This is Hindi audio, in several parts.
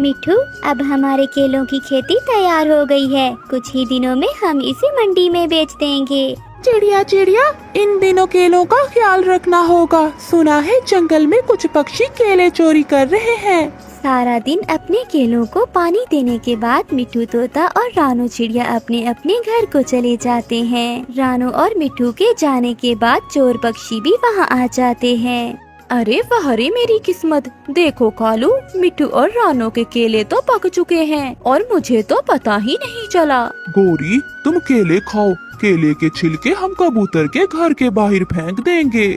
मिठू, अब हमारे केलों की खेती तैयार हो गई है। कुछ ही दिनों में हम इसे मंडी में बेच देंगे। चिड़िया चिड़िया, इन दिनों केलों का ख्याल रखना होगा। सुना है जंगल में कुछ पक्षी केले चोरी कर रहे हैं। सारा दिन अपने केलों को पानी देने के बाद मिठू तोता और रानू चिड़िया अपने अपने घर को चले जाते हैं। रानू और मिठू के जाने के बाद चोर पक्षी भी वहाँ आ जाते हैं। अरे वाह रे मेरी किस्मत, देखो कालू, मिठू और रानू के केले तो पक चुके हैं और मुझे तो पता ही नहीं चला। गोरी, तुम केले खाओ। केले के छिलके हम कबूतर के घर के बाहर फेंक देंगे।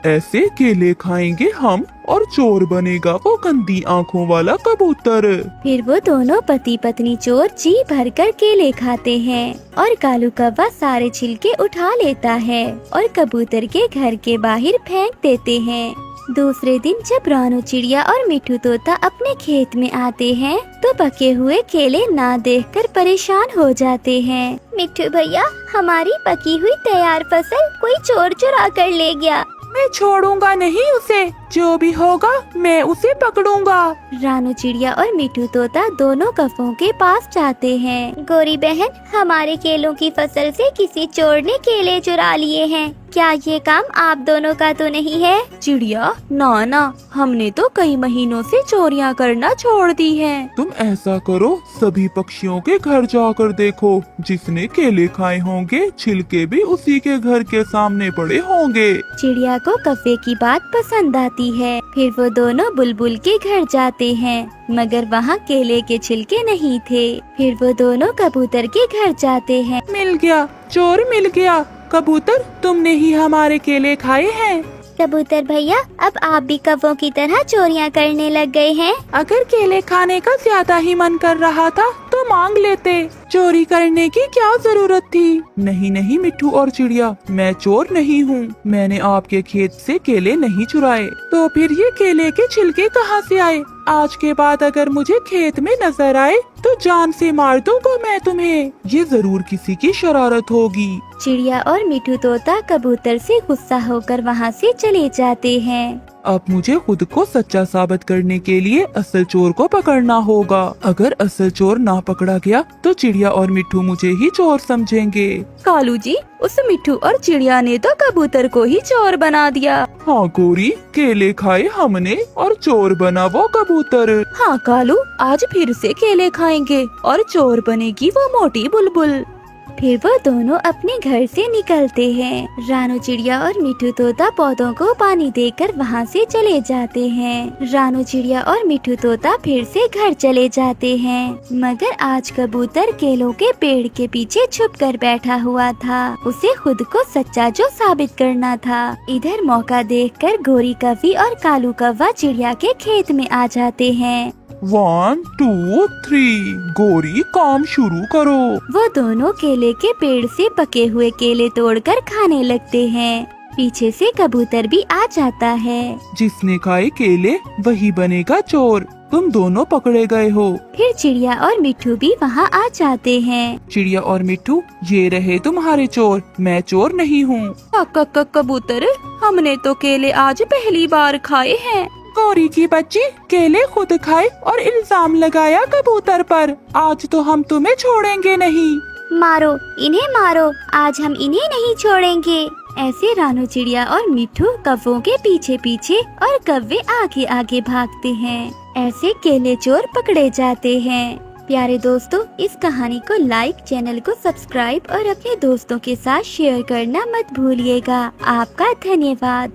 ऐसे केले खाएंगे हम और चोर बनेगा वो गंदी आँखों वाला कबूतर। फिर वो दोनों पति पत्नी चोर जी भरकर केले खाते हैं और कालू कौवा सारे छिलके उठा लेता है और कबूतर के घर के बाहर फेंक देते हैं। दूसरे दिन जब रानू चिड़िया और मिठू तोता अपने खेत में आते हैं तो पके हुए केले ना देखकर परेशान हो जाते हैं। मिठू भैया, हमारी पकी हुई तैयार फसल कोई चोर चुरा कर ले गया। मैं छोड़ूंगा नहीं उसे, जो भी होगा मैं उसे पकड़ूंगा। रानू चिड़िया और मिठू तोता दोनों कौवों के पास जाते हैं। गोरी बहन, हमारे केलों की फसल से किसी चोर ने केले चुरा लिए हैं। क्या ये काम आप दोनों का तो नहीं है? चिड़िया, ना ना, हमने तो कई महीनों से चोरियां करना छोड़ दी हैं। तुम ऐसा करो, सभी पक्षियों के घर जाकर देखो। जिसने केले खाए होंगे छिलके भी उसी के घर के सामने पड़े होंगे। चिड़िया को कौवे की बात पसंद आती है। फिर वो दोनों बुलबुल के घर जाते हैं, मगर वहाँ केले के छिलके नहीं थे। फिर वो दोनों कबूतर के घर जाते हैं। मिल गया, चोर मिल गया। कबूतर, तुमने ही हमारे केले खाए हैं। कबूतर भैया, अब आप भी कौवों की तरह चोरियां करने लग गए हैं। अगर केले खाने का ज्यादा ही मन कर रहा था तो मांग लेते, चोरी करने की क्या जरूरत थी। नहीं नहीं मिठू और चिड़िया, मैं चोर नहीं हूँ। मैंने आपके खेत से केले नहीं चुराए। तो फिर ये केले के छिलके कहाँ से आए? आज के बाद अगर मुझे खेत में नजर आए तो जान से मार दूंगा मैं तुम्हें। ये जरूर किसी की शरारत होगी। चिड़िया और मिठू तोता कबूतर से गुस्सा होकर वहाँ से चले जाते हैं। अब मुझे खुद को सच्चा साबित करने के लिए असल चोर को पकड़ना होगा। अगर असल चोर ना पकड़ा गया तो चिड़िया और मिठू मुझे ही चोर समझेंगे। कालू जी, उस मिठू और चिड़िया ने तो कबूतर को ही चोर बना दिया। हाँ गोरी, केले खाए हमने और चोर बना वो कबूतर। हाँ कालू, आज फिर से केले खाएंगे और चोर बनेगी वो मोटी बुलबुल। फिर वो दोनों अपने घर से निकलते हैं। रानू चिड़िया और मिठू तोता पौधों को पानी देकर वहाँ से चले जाते हैं। रानू चिड़िया और मिठू तोता फिर से घर चले जाते हैं, मगर आज कबूतर केलों के पेड़ के पीछे छुप कर बैठा हुआ था। उसे खुद को सच्चा जो साबित करना था। इधर मौका देखकर गोरी कौवी और कालू कौवा चिड़िया के खेत में आ जाते हैं। 1 2 3, गोरी काम शुरू करो। वो दोनों केले के पेड़ से पके हुए केले तोड़कर खाने लगते हैं। पीछे से कबूतर भी आ जाता है। जिसने खाए केले वही बनेगा चोर। तुम दोनों पकड़े गए हो। फिर चिड़िया और मिठू भी वहाँ आ जाते हैं। चिड़िया और मिठू, ये रहे तुम्हारे चोर। मैं चोर नहीं हूँ। कबूतर, हमने तो केले आज पहली बार खाए हैं। गौरी की बच्ची, केले खुद खाए और इल्जाम लगाया कबूतर पर। आज तो हम तुम्हें छोड़ेंगे नहीं। मारो इन्हें, मारो, आज हम इन्हें नहीं छोड़ेंगे। ऐसे रानू चिड़िया और मिठू कौवों के पीछे पीछे और कौवे आगे आगे भागते हैं। ऐसे केले चोर पकड़े जाते हैं। प्यारे दोस्तों, इस कहानी को लाइक, चैनल को सब्सक्राइब और अपने दोस्तों के साथ शेयर करना मत भूलिएगा। आपका धन्यवाद।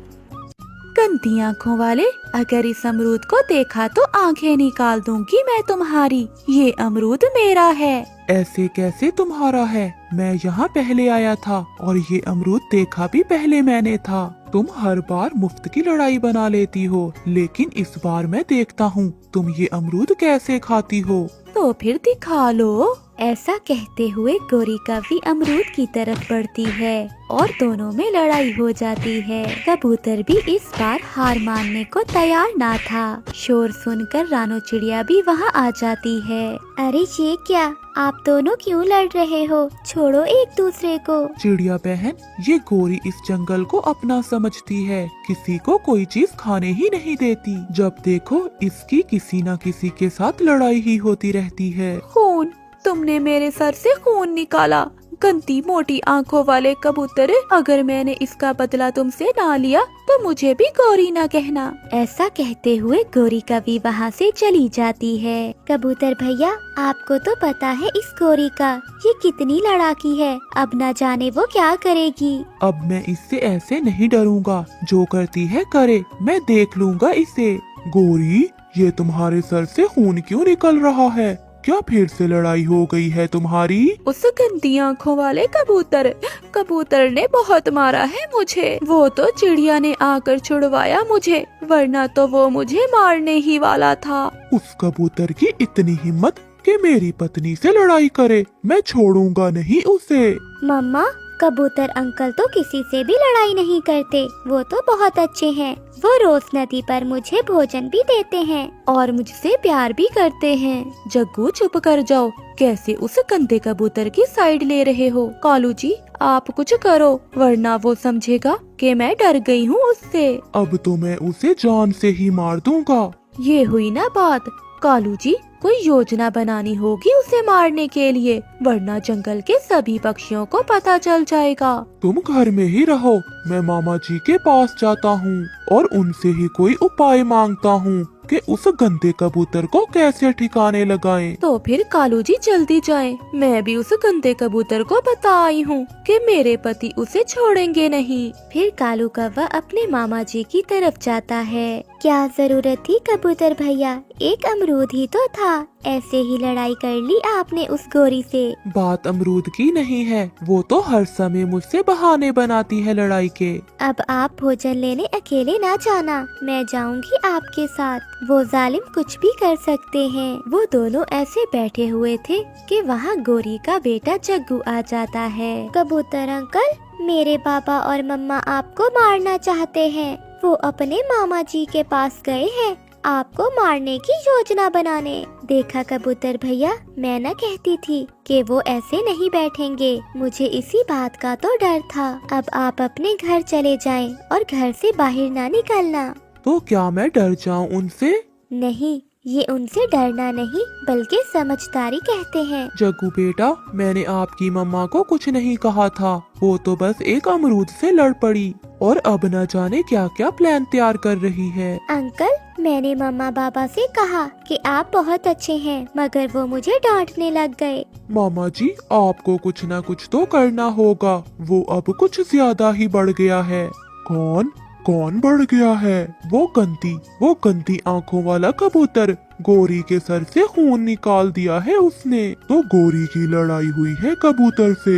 गंदी आँखों वाले, अगर इस अमरूद को देखा तो आंखें निकाल दूंगी मैं तुम्हारी। ये अमरूद मेरा है। ऐसे कैसे तुम्हारा है? मैं यहाँ पहले आया था और ये अमरूद देखा भी पहले मैंने था। तुम हर बार मुफ्त की लड़ाई बना लेती हो, लेकिन इस बार मैं देखता हूँ तुम ये अमरूद कैसे खाती हो। तो फिर दिखा लो। ऐसा कहते हुए गोरी कौवी अमरूद की तरफ बढ़ती है और दोनों में लड़ाई हो जाती है। कबूतर भी इस बार हार मानने को तैयार ना था। शोर सुनकर रानू चिड़िया भी वहाँ आ जाती है। अरे ये क्या, आप दोनों क्यों लड़ रहे हो? छोड़ो एक दूसरे को। चिड़िया बहन, ये गोरी इस जंगल को अपना समझती है, किसी को कोई चीज खाने ही नहीं देती। जब देखो इसकी किसी न किसी के साथ लड़ाई ही होती रहती है। खून, तुमने मेरे सर से खून निकाला। गंदी मोटी आंखों वाले कबूतर, अगर मैंने इसका बदला तुमसे ना लिया तो मुझे भी गौरी ना कहना। ऐसा कहते हुए गोरी कभी वहाँ से चली जाती है। कबूतर भैया, आपको तो पता है इस गोरी का ये कितनी लड़ाकी है, अब न जाने वो क्या करेगी। अब मैं इससे ऐसे नहीं डरूंगा, जो करती है करे, मैं देख लूंगा इसे। गोरी, ये तुम्हारे सर से खून क्यों निकल रहा है? क्या फिर से लड़ाई हो गई है तुम्हारी? उस गंदी आंखों वाले कबूतर ने बहुत मारा है मुझे। वो तो चिड़िया ने आकर छुड़वाया मुझे, वरना तो वो मुझे मारने ही वाला था। उस कबूतर की इतनी हिम्मत कि मेरी पत्नी से लड़ाई करे, मैं छोड़ूंगा नहीं उसे। मम्मा, कबूतर अंकल तो किसी से भी लड़ाई नहीं करते, वो तो बहुत अच्छे हैं। वो रोज नदी पर मुझे भोजन भी देते हैं और मुझसे प्यार भी करते हैं। जग्गू चुप कर जाओ, कैसे उस गंदे कबूतर की साइड ले रहे हो? कालू जी, आप कुछ करो, वरना वो समझेगा कि मैं डर गई हूँ उससे। अब तो मैं उसे जान से ही मार दूंगा। ये हुई ना बात। कालू जी, कोई योजना बनानी होगी उसे मारने के लिए, वरना जंगल के सभी पक्षियों को पता चल जाएगा। तुम घर में ही रहो, मैं मामा जी के पास जाता हूँ और उनसे ही कोई उपाय मांगता हूँ कि उस गंदे कबूतर को कैसे ठिकाने लगाएं। तो फिर कालू जी जल्दी जाएं। मैं भी उस गंदे कबूतर को बता आई हूँ कि मेरे पति उसे छोड़ेंगे नहीं। फिर कालू कौवा अपने मामा जी की तरफ जाता है। क्या जरूरत थी कबूतर भैया, एक अमरूद ही तो था, ऐसे ही लड़ाई कर ली आपने उस गोरी से। बात अमरूद की नहीं है, वो तो हर समय मुझसे बहाने बनाती है लड़ाई के। अब आप भोजन लेने अकेले ना जाना, मैं जाऊंगी आपके साथ। वो जालिम कुछ भी कर सकते हैं। वो दोनों ऐसे बैठे हुए थे कि वहाँ गोरी का बेटा जग्गू आ जाता है। कबूतर अंकल, मेरे पापा और मम्मा आपको मारना चाहते हैं। वो अपने मामा जी के पास गए हैं आपको मारने की योजना बनाने। देखा कबूतर भैया, मैं न कहती थी कि वो ऐसे नहीं बैठेंगे। मुझे इसी बात का तो डर था। अब आप अपने घर चले जाएं और घर से बाहर ना निकलना। तो क्या मैं डर जाऊं उनसे? नहीं, ये उनसे डरना नहीं बल्कि समझदारी कहते हैं। जग्गू बेटा, मैंने आपकी मम्मा को कुछ नहीं कहा था, वो तो बस एक अमरूद से लड़ पड़ी और अब न जाने क्या क्या प्लान तैयार कर रही है। अंकल, मैंने मम्मा पापा से कहा कि आप बहुत अच्छे हैं, मगर वो मुझे डांटने लग गए। मामा जी, आपको कुछ न कुछ तो करना होगा, वो अब कुछ ज्यादा ही बढ़ गया है। कौन बढ़ गया है? वो गंदी आंखों वाला कबूतर। गोरी के सर से खून निकाल दिया है उसने। तो गोरी की लड़ाई हुई है कबूतर से।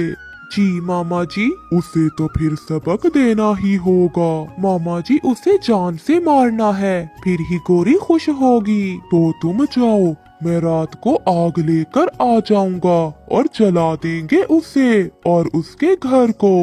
जी मामा जी, उसे तो फिर सबक देना ही होगा। मामा जी, उसे जान से मारना है, फिर ही गोरी खुश होगी। तो तुम जाओ, मैं रात को आग लेकर आ जाऊंगा और जला देंगे उसे और उसके घर को,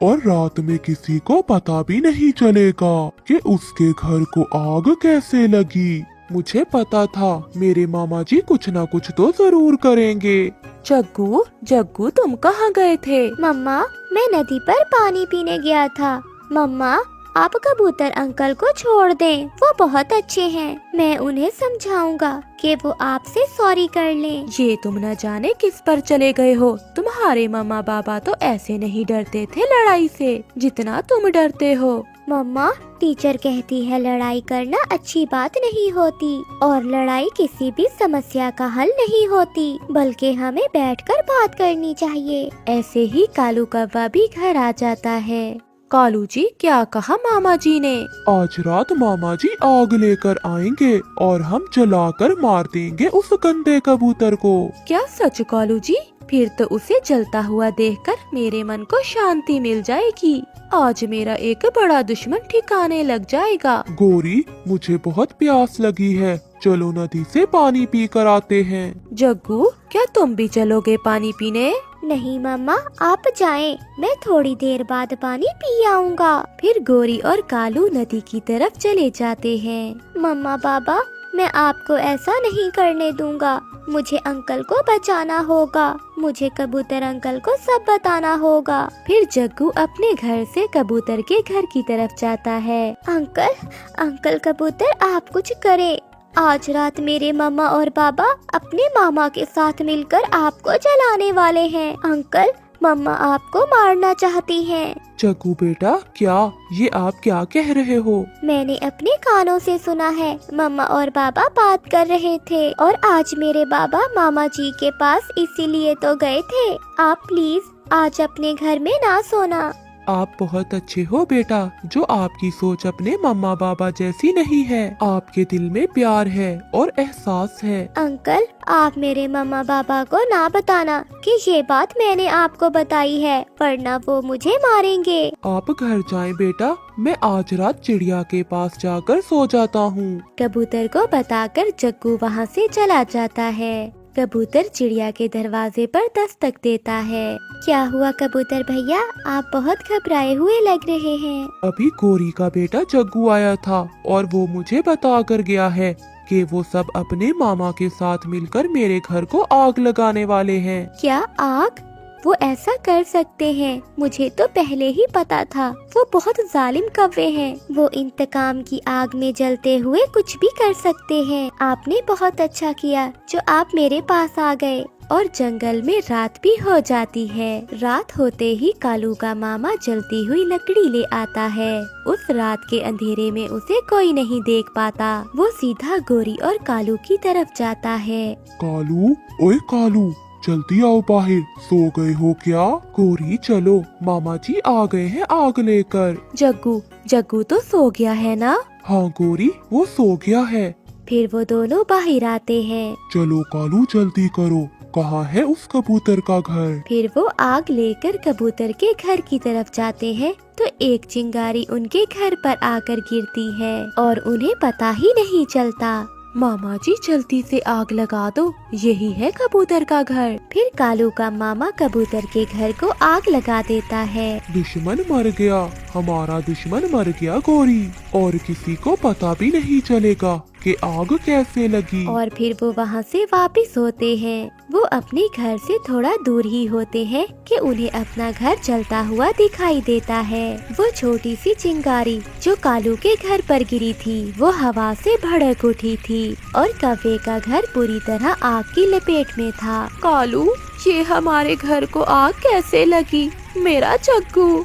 और रात में किसी को पता भी नहीं चलेगा कि उसके घर को आग कैसे लगी। मुझे पता था मेरे मामा जी कुछ ना कुछ तो जरूर करेंगे। जग्गू तुम कहाँ गए थे? मम्मा, मैं नदी पर पानी पीने गया था। मम्मा, आप कबूतर अंकल को छोड़ दें, वो बहुत अच्छे हैं। मैं उन्हें समझाऊंगा कि वो आपसे सॉरी कर लें। ये तुम न जाने किस पर चले गए हो। तुम्हारे मम्मा पापा तो ऐसे नहीं डरते थे लड़ाई से जितना तुम डरते हो। मम्मा, टीचर कहती है लड़ाई करना अच्छी बात नहीं होती और लड़ाई किसी भी समस्या का हल नहीं होती, बल्कि हमें बैठकर बात करनी चाहिए। ऐसे ही कालू कौवा भी घर आ जाता है। कालू जी, क्या कहा मामा जी ने? आज रात मामा जी आग लेकर आएंगे और हम जलाकर मार देंगे उस गंदे कबूतर को। क्या सच कालू जी? फिर तो उसे जलता हुआ देखकर मेरे मन को शांति मिल जाएगी। आज मेरा एक बड़ा दुश्मन ठिकाने लग जाएगा। गोरी, मुझे बहुत प्यास लगी है, चलो नदी से पानी पी कर आते हैं। जग्गू, क्या तुम भी चलोगे पानी पीने? नहीं मम्मा, आप जाएं, मैं थोड़ी देर बाद पानी पी आऊंगा। फिर गोरी और कालू नदी की तरफ चले जाते हैं। मम्मा पापा, मैं आपको ऐसा नहीं करने दूंगा। मुझे अंकल को बचाना होगा। मुझे कबूतर अंकल को सब बताना होगा। फिर जग्गू अपने घर से कबूतर के घर की तरफ जाता है। अंकल कबूतर आप कुछ करे। आज रात मेरे मम्मा और पापा अपने मामा के साथ मिलकर आपको जलाने वाले हैं। अंकल, मम्मा आपको मारना चाहती हैं। जग्गू बेटा, क्या ये आप क्या कह रहे हो? मैंने अपने कानों से सुना है। मम्मा और पापा बात कर रहे थे और आज मेरे बाबा मामा जी के पास इसीलिए तो गए थे। आप प्लीज आज अपने घर में ना सोना। आप बहुत अच्छे हो बेटा, जो आपकी सोच अपने मम्मा बाबा जैसी नहीं है। आपके दिल में प्यार है और एहसास है। अंकल, आप मेरे मम्मा पापा को ना बताना कि ये बात मैंने आपको बताई है, वरना वो मुझे मारेंगे। आप घर जाएं बेटा, मैं आज रात चिड़िया के पास जाकर सो जाता हूँ। कबूतर को बताकर जग्गू वहाँ से चला जाता है। कबूतर चिड़िया के दरवाजे पर दस्तक देता है। क्या हुआ कबूतर भैया, आप बहुत घबराए हुए लग रहे हैं। अभी गोरी का बेटा जग्गू आया था और वो मुझे बता कर गया है कि वो सब अपने मामा के साथ मिलकर मेरे घर को आग लगाने वाले हैं। क्या आग? वो ऐसा कर सकते हैं? मुझे तो पहले ही पता था। वो बहुत जालिम कौवे हैं। वो इंतकाम की आग में जलते हुए कुछ भी कर सकते हैं। आपने बहुत अच्छा किया जो आप मेरे पास आ गए। और जंगल में रात भी हो जाती है। रात होते ही कालू का मामा जलती हुई लकड़ी ले आता है। उस रात के अंधेरे में उसे कोई नहीं देख पाता। वो सीधा गोरी और कालू की तरफ जाता है। कालू, ओए कालू, जल्दी आओ बाहर। सो गए हो क्या? गोरी चलो, मामा जी आ गए हैं आग लेकर। जग्गू तो सो गया है ना? हाँ गोरी, वो सो गया है। फिर वो दोनों बाहर आते हैं। चलो कालू जल्दी करो, कहाँ है उस कबूतर का घर? फिर वो आग लेकर कबूतर के घर की तरफ जाते हैं तो एक चिंगारी उनके घर पर आकर गिरती है और उन्हें पता ही नहीं चलता। मामा जी जल्दी से आग लगा दो, यही है कबूतर का घर। फिर कालू का मामा कबूतर के घर को आग लगा देता है। दुश्मन मर गया, हमारा दुश्मन मर गया गोरी, और किसी को पता भी नहीं चलेगा कि आग कैसे लगी। और फिर वो वहाँ से वापस होते हैं। वो अपने घर से थोड़ा दूर ही होते हैं कि उन्हें अपना घर जलता हुआ दिखाई देता है। वो छोटी सी चिंगारी जो कालू के घर पर गिरी थी, वो हवा से भड़क उठी थी और कौवे का घर पूरी तरह आग की लपेट में था। कालू, ये हमारे घर को आग कैसे लगी? मेरा जग्गू,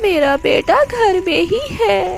मेरा बेटा घर में ही है।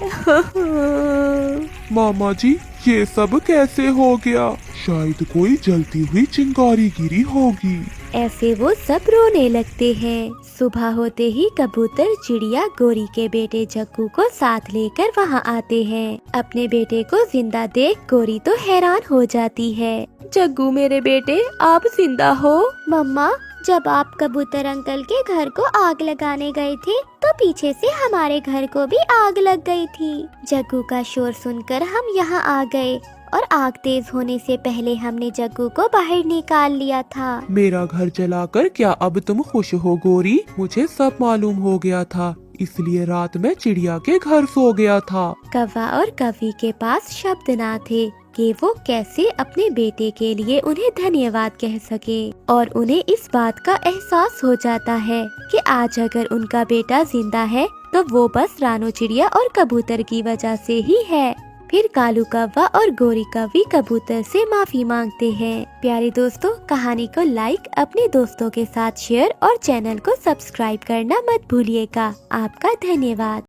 मामा जी, ये सब कैसे हो गया? शायद कोई जलती हुई चिंगारी गिरी होगी। ऐसे वो सब रोने लगते हैं। सुबह होते ही कबूतर चिड़िया गोरी के बेटे जग्गू को साथ लेकर वहाँ आते हैं। अपने बेटे को जिंदा देख गोरी तो हैरान हो जाती है। जग्गू मेरे बेटे, आप जिंदा हो? मम्मा, जब आप कबूतर अंकल के घर को आग लगाने गए थे तो पीछे से हमारे घर को भी आग लग गई थी। जग्गू का शोर सुनकर हम यहाँ आ गए और आग तेज होने से पहले हमने जग्गू को बाहर निकाल लिया था। मेरा घर जलाकर क्या अब तुम खुश हो गोरी? मुझे सब मालूम हो गया था, इसलिए रात में चिड़िया के घर सो गया था। कौवा और कवि के पास शब्द ना थे कि वो कैसे अपने बेटे के लिए उन्हें धन्यवाद कह सके। और उन्हें इस बात का एहसास हो जाता है कि आज अगर उनका बेटा जिंदा है तो वो बस रानो चिड़िया और कबूतर की वजह से ही है। फिर कालू कौवा और गोरी कवि कबूतर से माफी मांगते हैं। प्यारे दोस्तों, कहानी को लाइक, अपने दोस्तों के साथ शेयर और चैनल को सब्सक्राइब करना मत भूलिएगा। आपका धन्यवाद।